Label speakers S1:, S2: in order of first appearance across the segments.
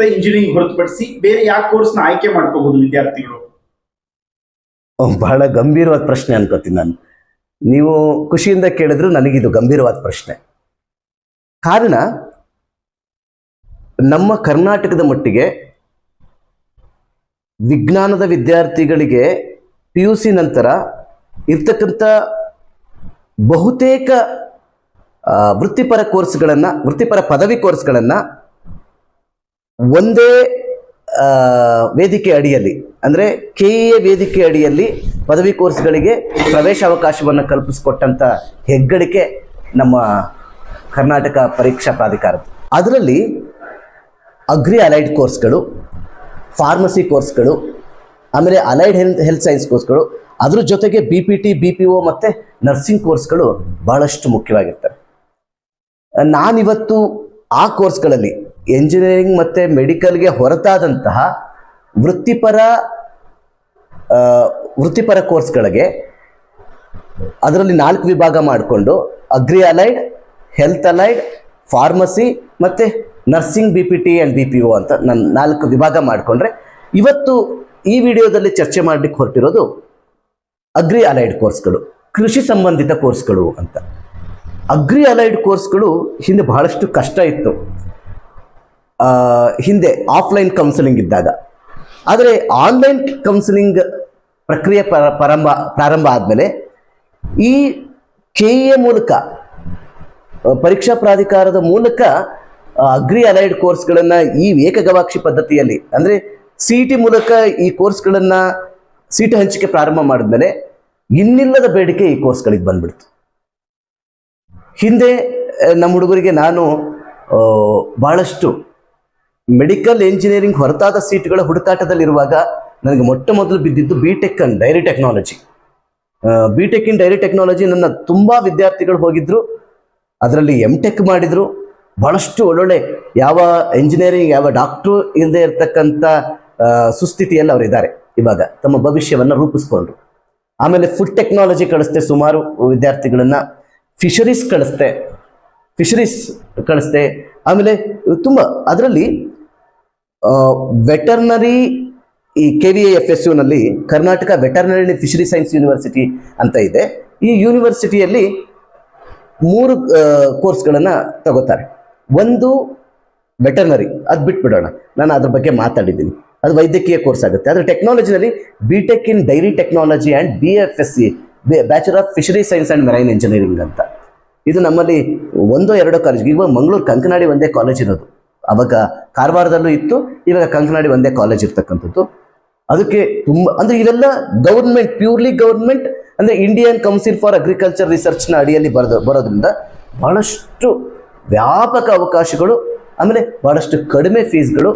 S1: ಮತ್ತೆ ಇಂಜಿನಿಯರಿಂಗ್ ಹೊರತುಪಡಿಸಿ ಬೇರೆ ಯಾವ ಕೋರ್ಸ್ನ ಆಯ್ಕೆ ಮಾಡ್ಕೋಬಹುದು ವಿದ್ಯಾರ್ಥಿಗಳು?
S2: ಬಹಳ ಗಂಭೀರವಾದ ಪ್ರಶ್ನೆ ಅನ್ಕೋತೀನಿ ನಾನು. ನೀವು ಖುಷಿಯಿಂದ ಕೇಳಿದ್ರು ನನಗಿದು ಗಂಭೀರವಾದ ಪ್ರಶ್ನೆ. ಕಾರಣ, ನಮ್ಮ ಕರ್ನಾಟಕದ ಮಟ್ಟಿಗೆ ವಿಜ್ಞಾನದ ವಿದ್ಯಾರ್ಥಿಗಳಿಗೆ PUC ನಂತರ ಇರ್ತಕ್ಕಂಥ ಬಹುತೇಕ ವೃತ್ತಿಪರ ಕೋರ್ಸ್ಗಳನ್ನು, ವೃತ್ತಿಪರ ಪದವಿ ಕೋರ್ಸ್ಗಳನ್ನು ಒಂದೇ ವೇದಿಕೆ ಅಡಿಯಲ್ಲಿ, ಅಂದರೆ KEA ವೇದಿಕೆ ಅಡಿಯಲ್ಲಿ ಪದವಿ ಕೋರ್ಸ್ಗಳಿಗೆ ಪ್ರವೇಶಾವಕಾಶವನ್ನು ಕಲ್ಪಿಸಿಕೊಟ್ಟಂಥ ಹೆಗ್ಗಳಿಕೆ ನಮ್ಮ ಕರ್ನಾಟಕ ಪರೀಕ್ಷಾ ಪ್ರಾಧಿಕಾರದ್ದು. ಅದರಲ್ಲಿ ಅಗ್ರಿ ಅಲೈಡ್ ಕೋರ್ಸ್ಗಳು, ಫಾರ್ಮಸಿ ಕೋರ್ಸ್ಗಳು, ಆಮೇಲೆ ಅಲೈಡ್ ಹೆಲ್ತ್ ಸೈನ್ಸ್ ಕೋರ್ಸ್ಗಳು, ಅದ್ರ ಜೊತೆಗೆ BPT, BPO ಮತ್ತು ನರ್ಸಿಂಗ್ ಕೋರ್ಸ್ಗಳು ಬಹಳಷ್ಟು ಮುಖ್ಯವಾಗಿರ್ತವೆ. ನಾನಿವತ್ತು ಆ ಕೋರ್ಸ್ಗಳಲ್ಲಿ ಎಂಜಿನಿಯರಿಂಗ್ ಮತ್ತು ಮೆಡಿಕಲ್ಗೆ ಹೊರತಾದಂತಹ ವೃತ್ತಿಪರ ಕೋರ್ಸ್ಗಳಿಗೆ ಅದರಲ್ಲಿ 4 ವಿಭಾಗ ಮಾಡಿಕೊಂಡು agri allied, health allied, pharmacy ಮತ್ತು ನರ್ಸಿಂಗ್, BPT ಆ್ಯಂಡ್ BPO ಅಂತ ನಾನು 4 ವಿಭಾಗ ಮಾಡಿಕೊಂಡ್ರೆ, ಇವತ್ತು ಈ ವಿಡಿಯೋದಲ್ಲಿ ಚರ್ಚೆ ಮಾಡಲಿಕ್ಕೆ ಹೊರಟಿರೋದು ಅಗ್ರಿ ಅಲೈಡ್ ಕೋರ್ಸ್ಗಳು, ಕೃಷಿ ಸಂಬಂಧಿತ ಕೋರ್ಸ್ಗಳು ಅಂತ. ಅಗ್ರಿ ಅಲೈಡ್ ಕೋರ್ಸ್ಗಳು ಹಿಂದೆ ಬಹಳಷ್ಟು ಕಷ್ಟ ಇತ್ತು, ಹಿಂದೆ ಆಫ್ಲೈನ್ ಕೌನ್ಸಿಲಿಂಗ್ ಇದ್ದಾಗ. ಆದರೆ ಆನ್ಲೈನ್ ಕೌನ್ಸಿಲಿಂಗ್ ಪ್ರಕ್ರಿಯೆ ಪ್ರಾರಂಭ ಆದಮೇಲೆ ಈ KEA ಮೂಲಕ, ಪರೀಕ್ಷಾ ಪ್ರಾಧಿಕಾರದ ಮೂಲಕ ಅಗ್ರಿ ಅಲೈಡ್ ಕೋರ್ಸ್ಗಳನ್ನು ಈ ಏಕಗವಾಕ್ಷಿ ಪದ್ಧತಿಯಲ್ಲಿ, ಅಂದರೆ CET ಮೂಲಕ ಈ ಕೋರ್ಸ್ಗಳನ್ನು ಸೀಟು ಹಂಚಿಕೆ ಪ್ರಾರಂಭ ಮಾಡಿದ್ಮೇಲೆ ಇನ್ನಿಲ್ಲದ ಬೇಡಿಕೆ ಈ ಕೋರ್ಸ್ಗಳಿಗೆ ಬಂದ್ಬಿಡ್ತು. ಹಿಂದೆ ನಮ್ಮ ಹುಡುಗರಿಗೆ ನಾನು ಬಹಳಷ್ಟು ಮೆಡಿಕಲ್ ಎಂಜಿನಿಯರಿಂಗ್ ಹೊರತಾದ ಸೀಟ್ಗಳ ಹುಡುಕಾಟದಲ್ಲಿರುವಾಗ ನನಗೆ ಮೊಟ್ಟ ಮೊದಲು ಬಿದ್ದಿದ್ದು BTech in dairy technology. BTech in dairy technology ನನ್ನ ತುಂಬ ವಿದ್ಯಾರ್ಥಿಗಳು ಹೋಗಿದ್ರು, ಅದರಲ್ಲಿ MTech ಮಾಡಿದರು. ಬಹಳಷ್ಟು ಒಳ್ಳೊಳ್ಳೆ ಯಾವ ಇಂಜಿನಿಯರಿಂಗ್, ಯಾವ ಡಾಕ್ಟ್ರು ಇಲ್ಲದೆ ಇರತಕ್ಕಂಥ ಸುಸ್ಥಿತಿಯಲ್ಲಿ ಅವರಿದ್ದಾರೆ. ಇವಾಗ ತಮ್ಮ ಭವಿಷ್ಯವನ್ನು ರೂಪಿಸ್ಕೊಂಡ್ರು. ಆಮೇಲೆ ಫುಡ್ ಟೆಕ್ನಾಲಜಿ ಕಳಿಸ್ತೆ ಸುಮಾರು ವಿದ್ಯಾರ್ಥಿಗಳನ್ನು, ಫಿಶರೀಸ್ ಕಳಿಸ್ತೆ. ಆಮೇಲೆ ತುಂಬ ಅದರಲ್ಲಿ ವೆಟರ್ನರಿ, ಈ KVIFSUನಲ್ಲಿ Karnataka veterinary fishery science university ಅಂತ ಇದೆ. ಈ ಯೂನಿವರ್ಸಿಟಿಯಲ್ಲಿ 3 ಕೋರ್ಸ್ಗಳನ್ನು ತಗೋತಾರೆ. ಒಂದು ವೆಟರ್ನರಿ, ಅದು ಬಿಟ್ಬಿಡೋಣ, ನಾನು ಅದ್ರ ಬಗ್ಗೆ ಮಾತಾಡಿದ್ದೀನಿ, ಅದು ವೈದ್ಯಕೀಯ ಕೋರ್ಸ್ ಆಗುತ್ತೆ. ಆದರೆ ಟೆಕ್ನಾಲಜಿನಲ್ಲಿ BTech in dairy technology and BFSC, bachelor of fishery science and marine engineering ಅಂತ. ಇದು ನಮ್ಮಲ್ಲಿ 1-2 ಕಾಲೇಜ್, ಇವಾಗ ಮಂಗಳೂರು ಕಂಕನಾಡಿ ಒಂದೇ ಕಾಲೇಜ್ ಇರೋದು. ಅವಾಗ ಕಾರವಾರದಲ್ಲೂ ಇತ್ತು, ಇವಾಗ ಕಂಕನಾಡಿ ಒಂದೇ ಕಾಲೇಜ್ ಇರ್ತಕ್ಕಂಥದ್ದು. ಅದಕ್ಕೆ ತುಂಬ, ಅಂದರೆ ಇವೆಲ್ಲ ಗೌರ್ಮೆಂಟ್, ಪ್ಯೂರ್ಲಿ ಗೌರ್ಮೆಂಟ್, ಅಂದರೆ ಇಂಡಿಯನ್ ಕೌನ್ಸಿಲ್ ಫಾರ್ ಅಗ್ರಿಕಲ್ಚರ್ ರಿಸರ್ಚ್ನ ಅಡಿಯಲ್ಲಿ ಬರೋದ್ರಿಂದ ಬಹಳಷ್ಟು ವ್ಯಾಪಕ ಅವಕಾಶಗಳು, ಆಮೇಲೆ ಬಹಳಷ್ಟು ಕಡಿಮೆ ಫೀಸ್ಗಳು,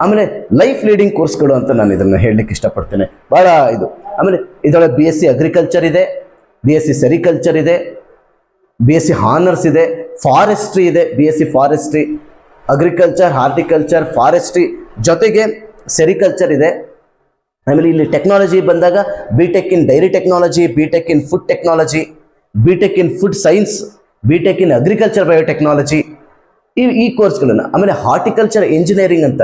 S2: ಆಮೇಲೆ ಲೈಫ್ ಲೀಡಿಂಗ್ ಕೋರ್ಸ್ಗಳು ಅಂತ ನಾನು ಇದನ್ನು ಹೇಳಲಿಕ್ಕೆ ಇಷ್ಟಪಡ್ತೇನೆ. ಭಾಳ ಇದು. ಆಮೇಲೆ ಇದರೊಳಗೆ BSc ಅಗ್ರಿಕಲ್ಚರ್ ಇದೆ, BSc ಸೆರಿಕಲ್ಚರ್ ಇದೆ, BSc ಹಾನರ್ಸ್ ಇದೆ, ಫಾರೆಸ್ಟ್ರಿ ಇದೆ, BSc forestry, agriculture, horticulture, forestry ಜೊತೆಗೆ ಸೆರಿಕಲ್ಚರ್ ಇದೆ. ಆಮೇಲೆ ಇಲ್ಲಿ ಟೆಕ್ನಾಲಜಿ ಬಂದಾಗ BTech in dairy technology, BTech in food technology, BTech in food science, BTech in agriculture biotechnology, ಈ ಕೋರ್ಸ್ಗಳನ್ನು. ಆಮೇಲೆ ಹಾರ್ಟಿಕಲ್ಚರ್ ಇಂಜಿನಿಯರಿಂಗ್ ಅಂತ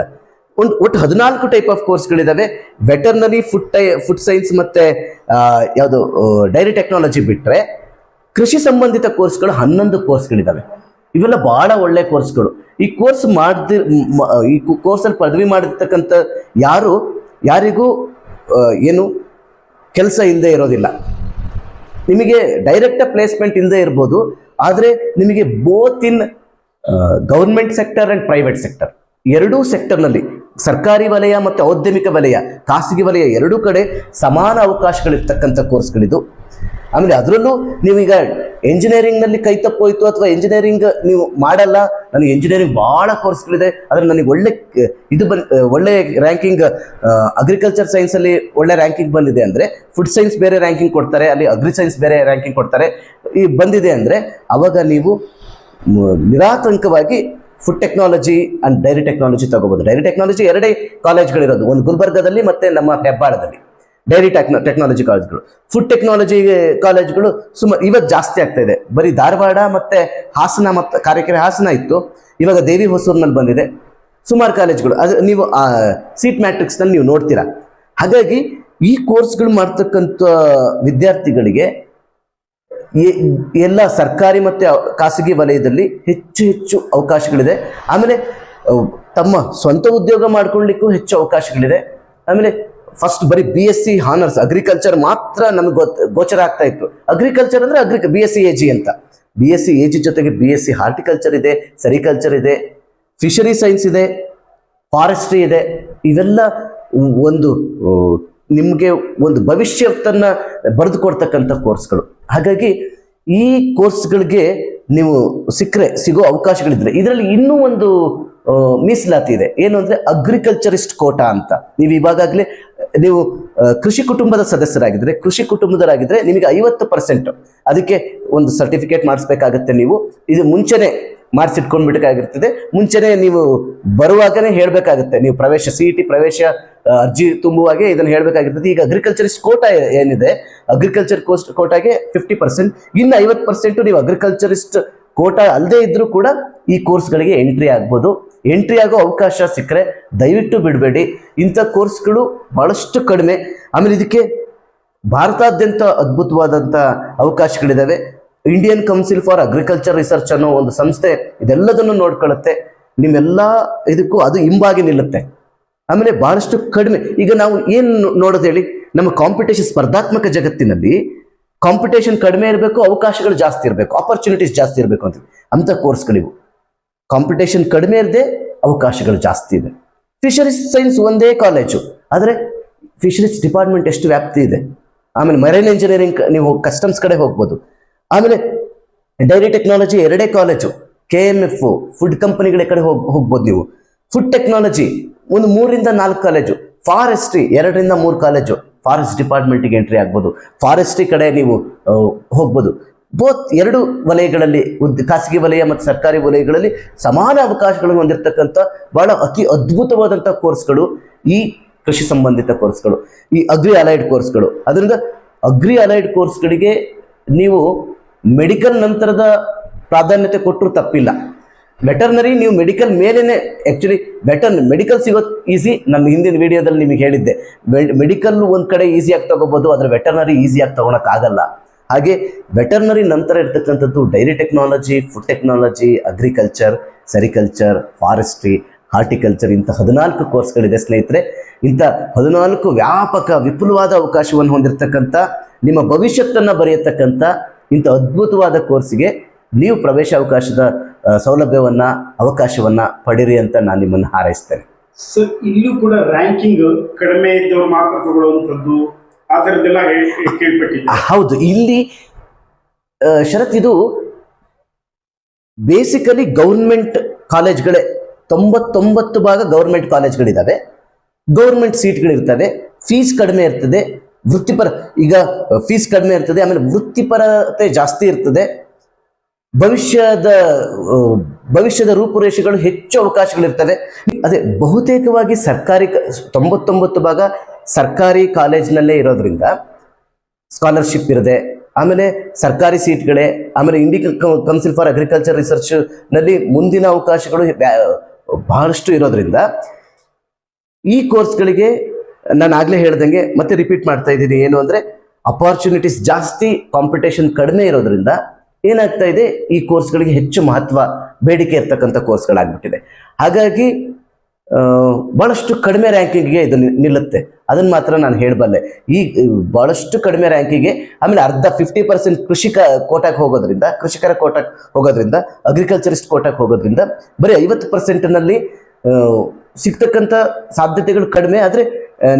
S2: ಒಟ್ಟು 14 ಟೈಪ್ ಆಫ್ ಕೋರ್ಸ್ಗಳಿದ್ದಾವೆ. ವೆಟರ್ನರಿ, ಫುಡ್ ಸೈನ್ಸ್ ಮತ್ತು ಯಾವುದು ಡೈರಿ ಟೆಕ್ನಾಲಜಿ ಬಿಟ್ಟರೆ ಕೃಷಿ ಸಂಬಂಧಿತ ಕೋರ್ಸ್ಗಳು 11 ಕೋರ್ಸ್ಗಳಿದ್ದಾವೆ. ಇವೆಲ್ಲ ಭಾಳ ಒಳ್ಳೆ ಕೋರ್ಸ್ಗಳು. ಈ ಕೋರ್ಸಲ್ಲಿ ಪದವಿ ಮಾಡಿರ್ತಕ್ಕಂಥ ಯಾರಿಗೂ ಏನು ಕೆಲಸ ಇಲ್ಲದೆ ಇರೋದಿಲ್ಲ. ನಿಮಗೆ ಡೈರೆಕ್ಟ್ ಪ್ಲೇಸ್ಮೆಂಟ್ ಇಲ್ಲದೆ ಇರ್ಬೋದು, ಆದರೆ ನಿಮಗೆ both in government sector and private sector, ಎರಡೂ ಸೆಕ್ಟರ್ನಲ್ಲಿ, ಸರ್ಕಾರಿ ವಲಯ ಮತ್ತು ಔದ್ಯಮಿಕ ವಲಯ, ಖಾಸಗಿ ವಲಯ ಎರಡೂ ಕಡೆ ಸಮಾನ ಅವಕಾಶಗಳಿರ್ತಕ್ಕಂಥ ಕೋರ್ಸ್ಗಳಿದು. ಆಮೇಲೆ ಅದರಲ್ಲೂ ನೀವೀಗ ಎಂಜಿನಿಯರಿಂಗ್ನಲ್ಲಿ ಕೈ ತಪ್ಪೋಯ್ತು ಅಥವಾ ಎಂಜಿನಿಯರಿಂಗ್ ನೀವು ಮಾಡಲ್ಲ, ನನಗೆ ಎಂಜಿನಿಯರಿಂಗ್ ಭಾಳ ಕೋರ್ಸ್ಗಳಿದೆ, ಆದರೆ ನನಗೆ ಒಳ್ಳೆ ರ್ಯಾಂಕಿಂಗ್ ಅಗ್ರಿಕಲ್ಚರ್ ಸೈನ್ಸಲ್ಲಿ ಒಳ್ಳೆ ರ್ಯಾಂಕಿಂಗ್ ಬಂದಿದೆ ಅಂದರೆ ಫುಡ್ ಸೈನ್ಸ್ ಬೇರೆ ರ್ಯಾಂಕಿಂಗ್ ಕೊಡ್ತಾರೆ, ಅಲ್ಲಿ ಅಗ್ರಿ ಸೈನ್ಸ್ ಬೇರೆ ರ್ಯಾಂಕಿಂಗ್ ಕೊಡ್ತಾರೆ. ಈ ಬಂದಿದೆ ಅಂದರೆ ಅವಾಗ ನೀವು ನಿರಾತಂಕವಾಗಿ food technology and dairy technology ತಗೋಬೋದು. ಡೈರಿ ಟೆಕ್ನಾಲಜಿ 2 ಕಾಲೇಜ್ಗಳಿರೋದು, ಒಂದು ಗುಲ್ಬರ್ಗದಲ್ಲಿ ಮತ್ತು ನಮ್ಮ ಹೆಬ್ಬಾಳದಲ್ಲಿ ಡೈರಿ ಟೆಕ್ನಾಲಜಿ ಕಾಲೇಜ್ಗಳು. ಫುಡ್ ಟೆಕ್ನಾಲಜಿ ಕಾಲೇಜ್ಗಳು ಇವತ್ತು ಜಾಸ್ತಿ ಆಗ್ತಾ ಇದೆ. ಬರೀ ಧಾರವಾಡ ಮತ್ತು ಹಾಸನ ಮತ್ತು ಕಾರಕೆರೆ ಹಾಸನ ಇತ್ತು, ಇವಾಗ ದೇವಿ ಹೊಸೂರಿನಲ್ಲಿ ಬಂದಿದೆ. ಸುಮಾರು ಕಾಲೇಜ್ಗಳು, ಅದು ನೀವು ಆ ಸೀಟ್ ಮ್ಯಾಟ್ರಿಕ್ಸ್ನಲ್ಲಿ ನೀವು ನೋಡ್ತೀರಾ. ಹಾಗಾಗಿ ಈ ಕೋರ್ಸ್ಗಳು ಮಾಡ್ತಕ್ಕಂಥ ವಿದ್ಯಾರ್ಥಿಗಳಿಗೆ ಎಲ್ಲ ಸರ್ಕಾರಿ ಮತ್ತು ಖಾಸಗಿ ವಲಯದಲ್ಲಿ ಹೆಚ್ಚು ಹೆಚ್ಚು ಅವಕಾಶಗಳಿದೆ. ಆಮೇಲೆ ತಮ್ಮ ಸ್ವಂತ ಉದ್ಯೋಗ ಮಾಡ್ಕೊಳ್ಳಿಕ್ಕೂ ಹೆಚ್ಚು ಅವಕಾಶಗಳಿದೆ. ಆಮೇಲೆ ಫಸ್ಟ್ ಬರೀ BSc ಹಾನರ್ಸ್ ಅಗ್ರಿಕಲ್ಚರ್ ಮಾತ್ರ ನಮಗೆ ಗೋಚರ ಆಗ್ತಾ ಇತ್ತು. ಅಗ್ರಿಕಲ್ಚರ್ ಅಂದರೆ BSc AG ಅಂತ. BSc AG ಜೊತೆಗೆ BSc ಹಾರ್ಟಿಕಲ್ಚರ್ ಇದೆ, ಸೆರಿಕಲ್ಚರ್ ಇದೆ, ಫಿಶರಿ ಸೈನ್ಸ್ ಇದೆ, ಫಾರೆಸ್ಟ್ರಿ ಇದೆ. ಇವೆಲ್ಲ ಒಂದು ನಿಮಗೆ ಒಂದು ಭವಿಷ್ಯತನ್ನ ಬರೆದು ಕೊಡ್ತಕ್ಕಂಥ ಕೋರ್ಸ್ಗಳು. ಹಾಗಾಗಿ ಈ ಕೋರ್ಸ್ಗಳಿಗೆ ನೀವು ಸಿಗೋ ಅವಕಾಶಗಳಿದ್ರೆ ಇದರಲ್ಲಿ ಇನ್ನೂ ಒಂದು ಮೀಸಲಾತಿ ಇದೆ. ಏನು ಅಂದರೆ ಅಗ್ರಿಕಲ್ಚರಿಸ್ಟ್ ಕೋಟಾ ಅಂತ. ನೀವು ಇವಾಗಲೇ ನೀವು ಕೃಷಿ ಕುಟುಂಬದ ಸದಸ್ಯರಾಗಿದ್ದರೆ, ಕೃಷಿ ಕುಟುಂಬದರಾಗಿದ್ದರೆ ನಿಮಗೆ 50% ಅದಕ್ಕೆ ಒಂದು ಸರ್ಟಿಫಿಕೇಟ್ ಮಾಡಿಸ್ಬೇಕಾಗತ್ತೆ. ನೀವು ಇದು ಮುಂಚೆನೆ ಮಾಡಿಸಿಟ್ಕೊಂಡ್ಬಿಡಬೇಕಾಗಿರ್ತದೆ. ಮುಂಚೆನೆ ನೀವು ಬರುವಾಗನೇ ಹೇಳಬೇಕಾಗುತ್ತೆ. ನೀವು ಪ್ರವೇಶ CET ಪ್ರವೇಶ ಅರ್ಜಿ ತುಂಬುವಾಗೆ ಇದನ್ನು ಹೇಳಬೇಕಾಗಿರ್ತದೆ. ಈಗ ಅಗ್ರಿಕಲ್ಚರಿಸ್ಟ್ ಕೋಟಾ ಏನಿದೆ, ಅಗ್ರಿಕಲ್ಚರ್ ಕೋಟಾಗೆ 50%, ಇನ್ನು 50% ನೀವು ಅಗ್ರಿಕಲ್ಚರಿಸ್ಟ್ ಕೋಟಾ ಅಲ್ಲದೆ ಇದ್ರೂ ಕೂಡ ಈ ಕೋರ್ಸ್ಗಳಿಗೆ ಎಂಟ್ರಿ ಆಗ್ಬೋದು. ಎಂಟ್ರಿ ಆಗೋ ಅವಕಾಶ ಸಿಕ್ಕರೆ ದಯವಿಟ್ಟು ಬಿಡಬೇಡಿ. ಇಂಥ ಕೋರ್ಸ್ಗಳು ಬಹಳಷ್ಟು ಕಡಿಮೆ. ಆಮೇಲೆ ಇದಕ್ಕೆ ಭಾರತಾದ್ಯಂತ ಅದ್ಭುತವಾದಂಥ ಅವಕಾಶಗಳಿದ್ದಾವೆ. Indian council for agriculture research ಅನ್ನೋ ಒಂದು ಸಂಸ್ಥೆ ಇದೆಲ್ಲದನ್ನು ನೋಡ್ಕೊಳ್ಳುತ್ತೆ. ನಿಮ್ಮೆಲ್ಲ ಇದಕ್ಕೂ ಅದು ಹಿಂಬಾಗಿ ನಿಲ್ಲುತ್ತೆ. ಆಮೇಲೆ ಬಹಳಷ್ಟು ಕಡಿಮೆ. ಈಗ ನಾವು ಏನು ನೋಡೋದು ಹೇಳಿ, ನಮ್ಮ ಕಾಂಪಿಟೇಷನ್ ಸ್ಪರ್ಧಾತ್ಮಕ ಜಗತ್ತಿನಲ್ಲಿ ಕಾಂಪಿಟೇಷನ್ ಕಡಿಮೆ ಇರಬೇಕು, ಅವಕಾಶಗಳು ಜಾಸ್ತಿ ಇರಬೇಕು, ಆಪರ್ಚುನಿಟೀಸ್ ಜಾಸ್ತಿ ಇರಬೇಕು ಅಂತ ಅಂಥ ಕೋರ್ಸ್ಗಳಿವು. ಕಾಂಪಿಟೇಷನ್ ಕಡಿಮೆ ಇರದೆ ಅವಕಾಶಗಳು ಜಾಸ್ತಿ ಇದೆ. ಫಿಶರೀಸ್ ಸೈನ್ಸ್ ಒಂದೇ ಕಾಲೇಜು, ಆದರೆ ಫಿಶರೀಸ್ ಡಿಪಾರ್ಟ್ಮೆಂಟ್ ಎಷ್ಟು ವ್ಯಾಪ್ತಿ ಇದೆ. ಆಮೇಲೆ ಮರೈನ್ ಇಂಜಿನಿಯರಿಂಗ್ ನೀವು ಕಸ್ಟಮ್ಸ್ ಕಡೆ ಹೋಗ್ಬೋದು. ಆಮೇಲೆ dairy technology 2 college, KMF food ಕಂಪನಿಗಳ ಕಡೆ ಹೋಗ್ಬೋದು ನೀವು. ಫುಡ್ ಟೆಕ್ನಾಲಜಿ ಒಂದು 3ರಿಂದ 4 ಕಾಲೇಜು. ಫಾರೆಸ್ಟ್ರಿ 2ರಿಂದ 3 ಕಾಲೇಜು. ಫಾರೆಸ್ಟ್ ಡಿಪಾರ್ಟ್ಮೆಂಟಿಗೆ ಎಂಟ್ರಿ ಆಗ್ಬೋದು. ಫಾರೆಸ್ಟ್ರಿ ಕಡೆ ನೀವು ಹೋಗ್ಬೋದು. ಬೋತ್ 2 ವಲಯಗಳಲ್ಲಿ, ಖಾಸಗಿ ವಲಯ ಮತ್ತು ಸರ್ಕಾರಿ ವಲಯಗಳಲ್ಲಿ ಸಮಾನ ಅವಕಾಶಗಳನ್ನು ಹೊಂದಿರತಕ್ಕಂಥ ಬಹಳ ಅತಿ ಅದ್ಭುತವಾದಂಥ ಕೋರ್ಸ್ಗಳು ಈ ಕೃಷಿ ಸಂಬಂಧಿತ ಕೋರ್ಸ್ಗಳು, ಈ ಅಗ್ರಿ ಅಲೈಡ್ ಕೋರ್ಸ್ಗಳು. ಅದರಿಂದ ಅಗ್ರಿ ಅಲೈಡ್ ಕೋರ್ಸ್ಗಳಿಗೆ ನೀವು ಮೆಡಿಕಲ್ ನಂತರದ ಪ್ರಾಧಾನ್ಯತೆ ಕೊಟ್ಟರು ತಪ್ಪಿಲ್ಲ. ವೆಟರ್ನರಿ ನೀವು ಮೆಡಿಕಲ್ ಮೇಲೇನೆ, ಆ್ಯಕ್ಚುಲಿ ಮೆಡಿಕಲ್ ಸಿಗೋದು ಈಸಿ. ನಮ್ಮ ಹಿಂದಿನ ವಿಡಿಯೋದಲ್ಲಿ ನಿಮಗೆ ಹೇಳಿದ್ದೆ, ಮೆಡಿಕಲ್ ಒಂದು ಕಡೆ ಈಸಿಯಾಗಿ ತಗೋಬೋದು, ಆದರೆ ವೆಟರ್ನರಿ ಈಸಿಯಾಗಿ ತೊಗೊಳಕ್ಕಾಗಲ್ಲ. ಹಾಗೆ ವೆಟರ್ನರಿ ನಂತರ ಇರ್ತಕ್ಕಂಥದ್ದು dairy technology, food technology, agriculture, sericulture, forestry, horticulture, ಇಂಥ 14 ಕೋರ್ಸ್ಗಳಿದೆ ಸ್ನೇಹಿತರೆ. ಇಂಥ 14 ವ್ಯಾಪಕ ವಿಪುಲವಾದ ಅವಕಾಶವನ್ನು ಹೊಂದಿರತಕ್ಕಂಥ, ನಿಮ್ಮ ಭವಿಷ್ಯತ್ತನ್ನು ಬರೆಯತಕ್ಕಂಥ ಇಂಥ ಅದ್ಭುತವಾದ ಕೋರ್ಸಿಗೆ ನೀವು ಪ್ರವೇಶ ಅವಕಾಶದ ಸೌಲಭ್ಯವನ್ನು, ಅವಕಾಶವನ್ನು ಪಡೀರಿ ಅಂತ ನಾನು ನಿಮ್ಮನ್ನು ಹಾರೈಸ್ತೇನೆ.
S1: ಸರ್, ಇಲ್ಲೂ ಕೂಡ ರ್ಯಾಂಕಿಂಗ್ ಕಡಿಮೆ ಇದ್ದವರು ಮಾತ್ರ ತಗೊಳ್ಳುವಂಥದ್ದು ಆ ಥರದ್ದೆಲ್ಲ ಕೇಳ್ಪಟ್ಟಿದ್ದೆ.
S2: ಹೌದು, ಇಲ್ಲಿ ಶರತ್, ಇದು ಬೇಸಿಕಲಿ ಗೌರ್ಮೆಂಟ್ ಕಾಲೇಜ್ಗಳೇ. 99% ಗೌರ್ಮೆಂಟ್ ಕಾಲೇಜ್ಗಳಿದ್ದಾವೆ, ಗೌರ್ಮೆಂಟ್ ಸೀಟ್ಗಳಿರ್ತವೆ, ಫೀಸ್ ಕಡಿಮೆ ಇರ್ತದೆ, ವೃತ್ತಿಪರ, ಈಗ ಫೀಸ್ ಕಡಿಮೆ ಇರ್ತದೆ, ಆಮೇಲೆ ವೃತ್ತಿಪರತೆ ಜಾಸ್ತಿ ಇರ್ತದೆ, ಭವಿಷ್ಯದ ರೂಪುರೇಷೆಗಳು ಹೆಚ್ಚು ಅವಕಾಶಗಳಿರ್ತವೆ. ಅದೇ ಬಹುತೇಕವಾಗಿ ಸರ್ಕಾರಿ 99% ಸರ್ಕಾರಿ ಕಾಲೇಜಿನಲ್ಲೇ ಇರೋದ್ರಿಂದ ಸ್ಕಾಲರ್ಶಿಪ್ ಇರದೆ, ಆಮೇಲೆ ಸರ್ಕಾರಿ ಸೀಟ್ಗಳೇ, ಆಮೇಲೆ ಇಂಡಿಯನ್ ಕೌನ್ಸಿಲ್ ಫಾರ್ ಅಗ್ರಿಕಲ್ಚರ್ ರಿಸರ್ಚ್ನಲ್ಲಿ ಮುಂದಿನ ಅವಕಾಶಗಳು ಬಹಳಷ್ಟು ಇರೋದ್ರಿಂದ ಈ ಕೋರ್ಸ್ಗಳಿಗೆ ನಾನು ಆಗಲೇ ಹೇಳ್ದಂಗೆ ಮತ್ತೆ ರಿಪೀಟ್ ಮಾಡ್ತಾ ಇದ್ದೀನಿ. ಏನು ಅಂದರೆ ಅಪಾರ್ಚುನಿಟೀಸ್ ಜಾಸ್ತಿ, ಕಾಂಪಿಟೇಷನ್ ಕಡಿಮೆ ಇರೋದ್ರಿಂದ ಏನಾಗ್ತಾ ಇದೆ, ಈ ಕೋರ್ಸ್ಗಳಿಗೆ ಹೆಚ್ಚು ಮಹತ್ವ, ಬೇಡಿಕೆ ಇರ್ತಕ್ಕಂಥ ಕೋರ್ಸ್ಗಳಾಗ್ಬಿಟ್ಟಿದೆ. ಹಾಗಾಗಿ ಭಾಳಷ್ಟು ಕಡಿಮೆ ರ್ಯಾಂಕಿಂಗ್ಗೆ ಇದು ನಿಲ್ಲುತ್ತೆ. ಅದನ್ನು ಮಾತ್ರ ನಾನು ಹೇಳಬಲ್ಲೆ. ಈ ಭಾಳಷ್ಟು ಕಡಿಮೆ ರ್ಯಾಂಕಿಗೆ, ಆಮೇಲೆ 50% ಕೃಷಿಕ ಕೋಟಾಕ್ಕೆ ಹೋಗೋದ್ರಿಂದ, ಕೃಷಿಕರ ಕೋಟಾಕ್ಕೆ ಹೋಗೋದ್ರಿಂದ, ಅಗ್ರಿಕಲ್ಚರಿಸ್ಟ್ ಕೋಟಾಕ್ಕೆ ಹೋಗೋದ್ರಿಂದ ಬರೀ 50%ನಲ್ಲಿ ಸಿಗ್ತಕ್ಕಂಥ ಸಾಧ್ಯತೆಗಳು ಕಡಿಮೆ. ಆದರೆ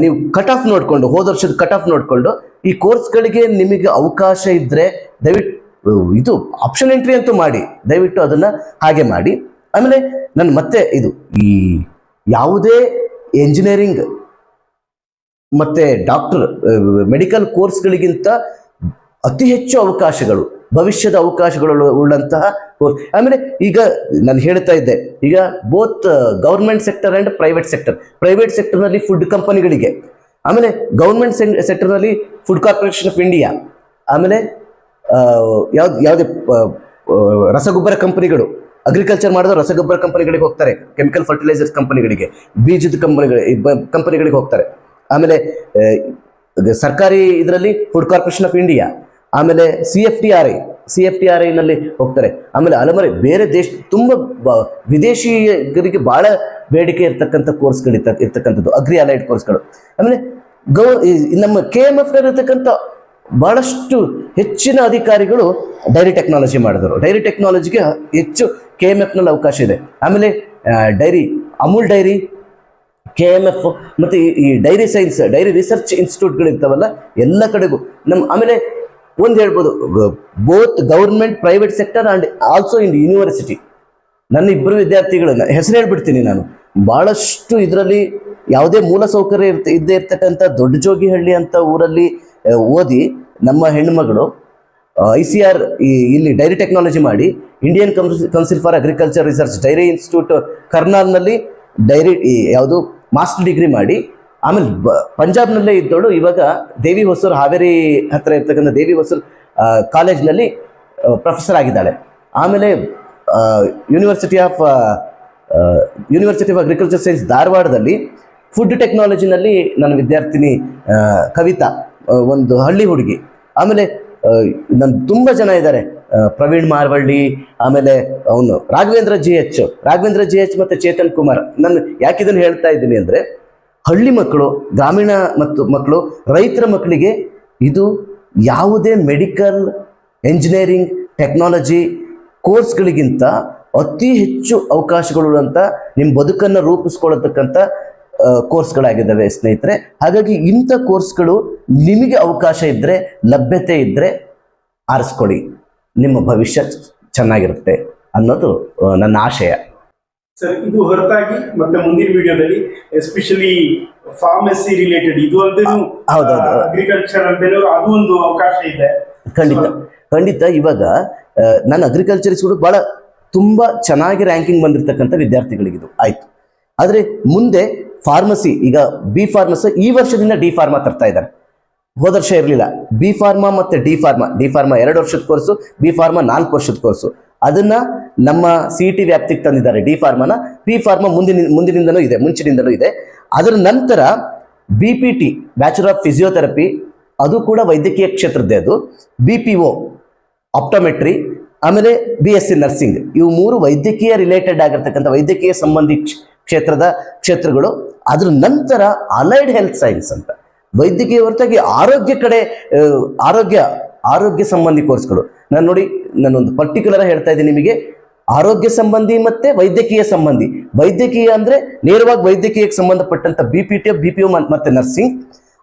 S2: ನೀವು ಕಟ್ ಆಫ್ ನೋಡಿಕೊಂಡು, ಹೋದ ವರ್ಷದ ಕಟ್ ಆಫ್ ನೋಡಿಕೊಂಡು ಈ ಕೋರ್ಸ್ಗಳಿಗೆ ನಿಮಗೆ ಅವಕಾಶ ಇದ್ದರೆ ದಯವಿಟ್ಟು ಇದು ಆಪ್ಷನ್ ಎಂಟ್ರಿ ಅಂತೂ ಮಾಡಿ, ದಯವಿಟ್ಟು ಅದನ್ನು ಹಾಗೆ ಮಾಡಿ. ಆಮೇಲೆ ನಾನು ಮತ್ತೆ ಇದು ಈ ಯಾವುದೇ ಎಂಜಿನಿಯರಿಂಗ್ ಮತ್ತು ಮೆಡಿಕಲ್ ಕೋರ್ಸ್ಗಳಿಗಿಂತ ಅತಿ ಹೆಚ್ಚು ಅವಕಾಶಗಳು, ಭವಿಷ್ಯದ ಅವಕಾಶಗಳು ಉಳ್ಳಂತಹ ಕೋರ್ಸ್. ಆಮೇಲೆ ಈಗ ನಾನು ಹೇಳ್ತಾ ಇದ್ದೆ, ಈಗ both government sector and private ಸೆಕ್ಟರ್ನಲ್ಲಿ ಫುಡ್ ಕಂಪನಿಗಳಿಗೆ, ಆಮೇಲೆ ಗೌರ್ಮೆಂಟ್ ಸೆಕ್ಟರ್ನಲ್ಲಿ ಫುಡ್ ಕಾರ್ಪೊರೇಷನ್ ಆಫ್ ಇಂಡಿಯಾ, ಆಮೇಲೆ ಯಾವುದೇ ರಸಗೊಬ್ಬರ ಕಂಪನಿಗಳು, ಅಗ್ರಿಕಲ್ಚರ್ ಮಾಡಿದವರು ರಸಗೊಬ್ಬರ ಕಂಪನಿಗಳಿಗೆ ಹೋಗ್ತಾರೆ, ಕೆಮಿಕಲ್ ಫರ್ಟಿಲೈಸರ್ಸ್ ಕಂಪನಿಗಳಿಗೆ, ಬೀಜದ ಕಂಪನಿಗಳಿಗೆ ಹೋಗ್ತಾರೆ. ಆಮೇಲೆ ಸರ್ಕಾರಿ ಇದರಲ್ಲಿ ಫುಡ್ ಕಾರ್ಪೊರೇಷನ್ ಆಫ್ ಇಂಡಿಯಾ, ಆಮೇಲೆ CFTRI ನಲ್ಲಿ ಹೋಗ್ತಾರೆ. ಆಮೇಲೆ ಹಲವಾರು ಬೇರೆ ದೇಶ ತುಂಬ ವಿದೇಶಿಗರಿಗೆ ಬಹಳ ಬೇಡಿಕೆ ಇರ್ತಕ್ಕಂಥ ಕೋರ್ಸ್ಗಳು ಇರ್ತಕ್ಕಂಥದ್ದು ಅಗ್ರಿ ಅಲೈಡ್ ಕೋರ್ಸ್ಗಳು. ಆಮೇಲೆ ನಮ್ಮ KMF ಇರತಕ್ಕಂಥ ಬಹಳಷ್ಟು ಹೆಚ್ಚಿನ ಅಧಿಕಾರಿಗಳು ಡೈರಿ ಟೆಕ್ನಾಲಜಿ ಮಾಡಿದರು. ಡೈರಿ ಟೆಕ್ನಾಲಜಿಗೆ ಹೆಚ್ಚು KMF ನಲ್ಲಿ ಅವಕಾಶ ಇದೆ. ಆಮೇಲೆ ಅಮೂಲ್ ಡೈರಿ, KMF ಮತ್ತು ಈ ಡೈರಿ ಸೈನ್ಸ್, ಡೈರಿ ರಿಸರ್ಚ್ ಇನ್ಸ್ಟಿಟ್ಯೂಟ್ಗಳು ಇರ್ತಾವಲ್ಲ ಎಲ್ಲ ಕಡೆಗೂ ಆಮೇಲೆ ಒಂದು ಹೇಳ್ಬೋದು, both government private sector and also in university. ನನ್ನ ಇಬ್ಬರು ವಿದ್ಯಾರ್ಥಿಗಳನ್ನ ಹೆಸರು ಹೇಳ್ಬಿಡ್ತೀನಿ ನಾನು. ಭಾಳಷ್ಟು ಇದರಲ್ಲಿ ಯಾವುದೇ ಮೂಲ ಸೌಕರ್ಯ ಇದ್ದೇ ಇರ್ತಕ್ಕಂಥ ದೊಡ್ಡ ಜೋಗಿಹಳ್ಳಿ ಅಂತ ಊರಲ್ಲಿ ಓದಿ ನಮ್ಮ ಹೆಣ್ಣುಮಗಳು ICR ಇಲ್ಲಿ ಡೈರಿ ಟೆಕ್ನಾಲಜಿ ಮಾಡಿ Indian council for agriculture research dairy institute ಕರ್ನಾಲ್ನಲ್ಲಿ ಯಾವುದು ಮಾಸ್ಟರ್ ಡಿಗ್ರಿ ಮಾಡಿ, ಆಮೇಲೆ ಪಂಜಾಬ್ನಲ್ಲೇ ಇದ್ದವಳು ಇವಾಗ ದೇವಿ ಹೊಸೂರು, ಹಾವೇರಿ ಹತ್ರ ಇರ್ತಕ್ಕಂಥ ದೇವಿ ಹೊಸೂರು ಕಾಲೇಜ್ನಲ್ಲಿ ಪ್ರೊಫೆಸರ್ ಆಗಿದ್ದಾಳೆ. ಆಮೇಲೆ ಯೂನಿವರ್ಸಿಟಿ ಆಫ್ ಅಗ್ರಿಕಲ್ಚರ್ ಸೈನ್ಸ್ ಧಾರವಾಡದಲ್ಲಿ ಫುಡ್ ಟೆಕ್ನಾಲಜಿನಲ್ಲಿ ನನ್ನ ವಿದ್ಯಾರ್ಥಿನಿ ಕವಿತಾ, ಒಂದು ಹಳ್ಳಿ ಹುಡುಗಿ. ಆಮೇಲೆ ನನ್ನ ತುಂಬ ಜನ ಇದ್ದಾರೆ, ಪ್ರವೀಣ್ ಮಾರ್ವಳ್ಳಿ, ಆಮೇಲೆ ಅವನು ರಾಘವೇಂದ್ರ ಜಿ ಎಚ್ ಮತ್ತು ಚೇತನ್ ಕುಮಾರ್. ನಾನು ಯಾಕಿದನ್ನು ಹೇಳ್ತಾ ಇದ್ದೀನಿ ಅಂದರೆ, ಹಳ್ಳಿ ಮಕ್ಕಳು, ಗ್ರಾಮೀಣ ಮಕ್ಕಳು, ರೈತರ ಮಕ್ಕಳಿಗೆ ಇದು ಯಾವುದೇ ಮೆಡಿಕಲ್, ಎಂಜಿನಿಯರಿಂಗ್, ಟೆಕ್ನಾಲಜಿ ಕೋರ್ಸ್ಗಳಿಗಿಂತ ಅತಿ ಹೆಚ್ಚು ಅವಕಾಶಗಳು ಅಂತ ನಿಮ್ಮ ಬದುಕನ್ನು ರೂಪಿಸ್ಕೊಳ್ಳತಕ್ಕಂಥ ಕೋರ್ಸ್ಗಳಾಗಿದ್ದಾವೆ ಸ್ನೇಹಿತರೆ. ಹಾಗಾಗಿ ಇಂಥ ಕೋರ್ಸ್ಗಳು ನಿಮಗೆ ಅವಕಾಶ ಇದ್ದರೆ, ಲಭ್ಯತೆ ಇದ್ದರೆ ಆರಿಸ್ಕೊಳ್ಳಿ, ನಿಮ್ಮ ಭವಿಷ್ಯ ಚೆನ್ನಾಗಿರುತ್ತೆ ಅನ್ನೋದು ನನ್ನ ಆಶಯ.
S1: ಸರ್, ಇದು ಹೊರತಾಗಿ ಮತ್ತೆ ಮುಂದಿನ ವಿಡಿಯೋದಲ್ಲಿ ಎಸ್ಪೆಷಲಿ ಫಾರ್ಮಸಿ ರಿಲೇಟೆಡ್ ಇದು ಅಲ್ಲದೇನು ಅಗ್ರಿಕಲ್ಚರ್ ಅಂತೇಳಿ ಅದು ಒಂದು ಅವಕಾಶ ಇದೆ.
S2: ಖಂಡಿತ ಇವಾಗ ನಾನು ಅಗ್ರಿಕಲ್ಚರಿಸ್ಗಳು ಬಹಳ ತುಂಬ ಚೆನ್ನಾಗಿ ರ್ಯಾಂಕಿಂಗ್ ಬಂದಿರತಕ್ಕಂಥ ವಿದ್ಯಾರ್ಥಿಗಳಿಗಿದು ಆಯಿತು. ಆದರೆ ಮುಂದೆ ಫಾರ್ಮಸಿ, ಈಗ B ಫಾರ್ಮಸಿ ಈ ವರ್ಷದಿಂದ D ಫಾರ್ಮಾ ತರ್ತಾ ಇದ್ದಾರೆ. ಹೋದ ವರ್ಷ ಇರಲಿಲ್ಲ. B ಫಾರ್ಮಾ ಮತ್ತು ಡಿ ಫಾರ್ಮಾ 2 ವರ್ಷದ ಕೋರ್ಸು, B ಫಾರ್ಮಾ 4 ವರ್ಷದ ಕೋರ್ಸು. ಅದನ್ನು ನಮ್ಮ CET ವ್ಯಾಪ್ತಿಗೆ ತಂದಿದ್ದಾರೆ. D ಫಾರ್ಮಾನ. B ಫಾರ್ಮಾ ಮುಂಚಿನಿಂದಲೂ ಇದೆ. ಅದರ ನಂತರ BPT, ಬ್ಯಾಚುಲರ್ ಆಫ್ ಫಿಸಿಯೋಥೆರಪಿ, ಅದು ಕೂಡ ವೈದ್ಯಕೀಯ ಕ್ಷೇತ್ರದ್ದೇ. ಅದು BPO, ಆಪ್ಟೋಮೆಟ್ರಿ, ಆಮೇಲೆ BSc ನರ್ಸಿಂಗ್. ಇವು 3 ವೈದ್ಯಕೀಯ ರಿಲೇಟೆಡ್ ಆಗಿರ್ತಕ್ಕಂಥ ವೈದ್ಯಕೀಯ ಸಂಬಂಧಿ ಕ್ಷೇತ್ರಗಳು. ಅದರ ನಂತರ ಅಲೈಡ್ ಹೆಲ್ತ್ ಸೈನ್ಸ್ ಅಂತ ವೈದ್ಯಕೀಯ ಹೊರತಾಗಿ ಆರೋಗ್ಯ ಸಂಬಂಧಿ ಕೋರ್ಸ್ಗಳು. ನಾನೊಂದು ಪರ್ಟಿಕ್ಯುಲರ್ ಹೇಳ್ತಾ ಇದ್ದೀನಿ ನಿಮಗೆ, ಆರೋಗ್ಯ ಸಂಬಂಧಿ ಮತ್ತೆ ವೈದ್ಯಕೀಯ ಸಂಬಂಧಿ. ವೈದ್ಯಕೀಯ ಅಂದ್ರೆ ನೇರವಾಗಿ ವೈದ್ಯಕೀಯಕ್ಕೆ ಸಂಬಂಧಪಟ್ಟಂತ BPT, BPO ಮತ್ತೆ ನರ್ಸಿಂಗ್.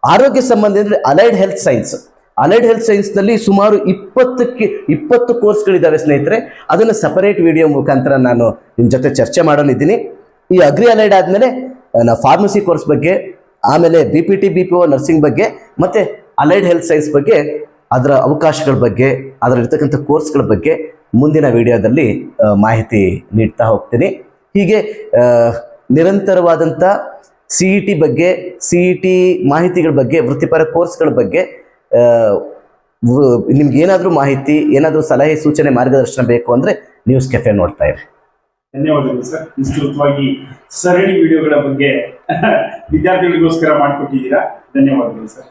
S2: ಆರೋಗ್ಯ ಸಂಬಂಧಿ ಅಂದ್ರೆ allied health science. Allied health ಸೈನ್ಸ್ನಲ್ಲಿ ಸುಮಾರು 20 ಕೋರ್ಸ್ಗಳಿದ್ದಾವೆ ಸ್ನೇಹಿತರೆ. ಅದನ್ನು ಸಪರೇಟ್ ವಿಡಿಯೋ ಮುಖಾಂತರ ನಾನು ನಿಮ್ಮ ಜೊತೆ ಚರ್ಚೆ ಮಾಡಲಿದ್ದೀನಿ. ಈ ಅಗ್ರಿ ಅಲೈಡ್ ಆದಮೇಲೆ ನಾವು ಫಾರ್ಮಸಿ ಕೋರ್ಸ್ ಬಗ್ಗೆ, ಆಮೇಲೆ BPT, BPO ನರ್ಸಿಂಗ್ ಬಗ್ಗೆ, ಮತ್ತು ಅಲೈಡ್ ಹೆಲ್ತ್ ಸೈನ್ಸ್ ಬಗ್ಗೆ, ಅದರ ಅವಕಾಶಗಳ ಬಗ್ಗೆ, ಅದರಲ್ಲಿರ್ತಕ್ಕಂಥ ಕೋರ್ಸ್ಗಳ ಬಗ್ಗೆ ಮುಂದಿನ ವಿಡಿಯೋದಲ್ಲಿ ಮಾಹಿತಿ ನೀಡ್ತಾ ಹೋಗ್ತೀನಿ. ಹೀಗೆ ನಿರಂತರವಾದಂಥ CET ಬಗ್ಗೆ, CET ಮಾಹಿತಿಗಳ ಬಗ್ಗೆ, ವೃತ್ತಿಪರ ಕೋರ್ಸ್ಗಳ ಬಗ್ಗೆ ನಿಮ್ಗೆ ಏನಾದರೂ ಮಾಹಿತಿ, ಏನಾದರೂ ಸಲಹೆ, ಸೂಚನೆ, ಮಾರ್ಗದರ್ಶನ ಬೇಕು ಅಂದರೆ ನ್ಯೂಸ್ ಕೆಫೆ ನೋಡ್ತಾ ಇರಿ.
S1: ಧನ್ಯವಾದಗಳು ಸರ್. ವಿಸ್ತೃತವಾಗಿ ಸರಣಿ ವಿಡಿಯೋಗಳ ಬಗ್ಗೆ ವಿದ್ಯಾರ್ಥಿಗಳಿಗೋಸ್ಕರ ಮಾಡಿಕೊಟ್ಟಿದ್ದೀರಾ. ಧನ್ಯವಾದಗಳು ಸರ್.